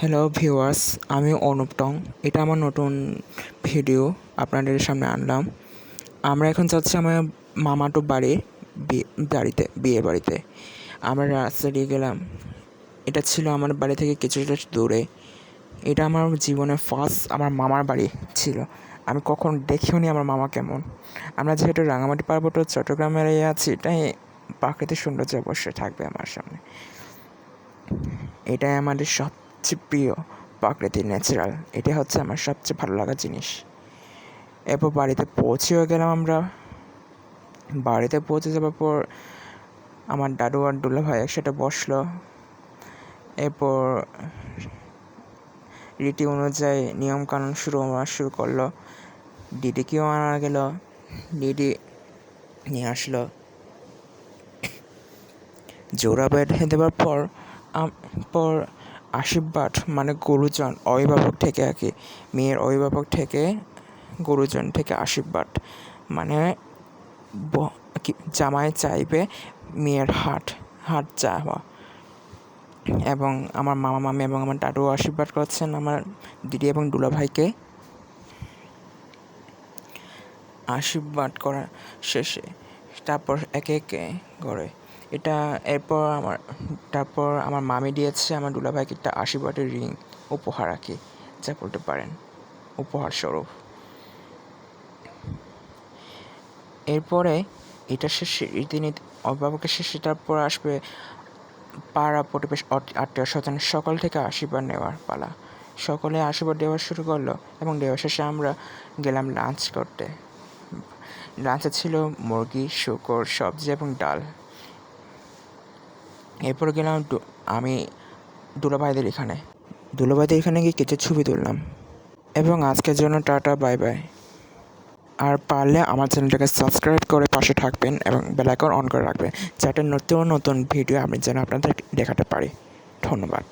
Hello viewers, আমি অনুপ টং। এটা আমার নতুন ভিডিও আপনাদের সামনে আনলাম। আমরা এখন যাচ্ছি আমার মামাতো বাড়ির বিয়ে বাড়িতে। আমরা রাস্তা দিয়ে গেলাম। এটা ছিল আমার বাড়ি থেকে কিছুটা দূরে। এটা আমার জীবনে ফার্স্ট আমার মামার বাড়ি ছিল। আমি কখন দেখিও নি আমার মামা কেমন। আমরা যেহেতু রাঙামাটি পার্বত্য চট্টগ্রামের আছি, তাই প্রাকৃতিক সৌন্দর্য অবশ্যই থাকবে আমার সামনে। এটাই আমাদের সবচেয়ে প্রিয় প্রাকৃতিক ন্যাচারাল। এটা হচ্ছে আমার সবচেয়ে ভালো লাগার জিনিস। এরপর বাড়িতে পৌঁছেও গেলাম আমরা। বাড়িতে পৌঁছে যাওয়ার পর আমার দাদু আর দুলা ভাই একসাথে বসলো। এরপর রীতি অনুযায়ী নিয়মকানুন শুরু করলো। দিদিকেও আনা গেল। দিদি নিয়ে আসলো। জোড়া বেঁধে দেওয়ার পর আশীর্বাদ মানে গুরুজন অভিভাবক থেকে মেয়ের অভিভাবক থেকে গুরুজন থেকে আশীর্বাদ মানে জামাই চাইবে মেয়ের হাত চাওয়া। এবং আমার মামা মামি এবং আমার দাদু আশীর্বাদ করছেন আমার দিদি এবং দুলা ভাইকে। আশীর্বাদ করা শেষে তারপর একে একে করে তারপর আমার মামি দিয়েছে আমার দুলাভাইকে একটা আশীর্বাদের রিং উপহার যা বলতে পারেন উপহার স্বরূপ। এরপরে এটা শেষে রীতিনীতি অভিভাবকের শেষে তারপর আসবে পাড়া প্রতিবেশ আত্মীয় স্বজন সকল থেকে আশীর্বাদ নেওয়ার পালা। সকলে আশীর্বাদ দেওয়া শুরু করলো এবং দেওয়া শেষে আমরা গেলাম লাঞ্চ করতে। লাঞ্চে ছিল মুরগি, শুকর, সবজি এবং ডাল। এরপর গেলাম আমি দুলাভাইদের এখানে গিয়ে কিছু ছবি তুললাম। এবং আজকের জন্য টাটা, বাই বাই। আর পারলে আমার চ্যানেলটাকে সাবস্ক্রাইব করে পাশে থাকবেন এবং বেল আইকন অন করে রাখবেন, যাতে নতুন নতুন ভিডিও আমি যেন আপনাদের দেখাতে পারি। ধন্যবাদ।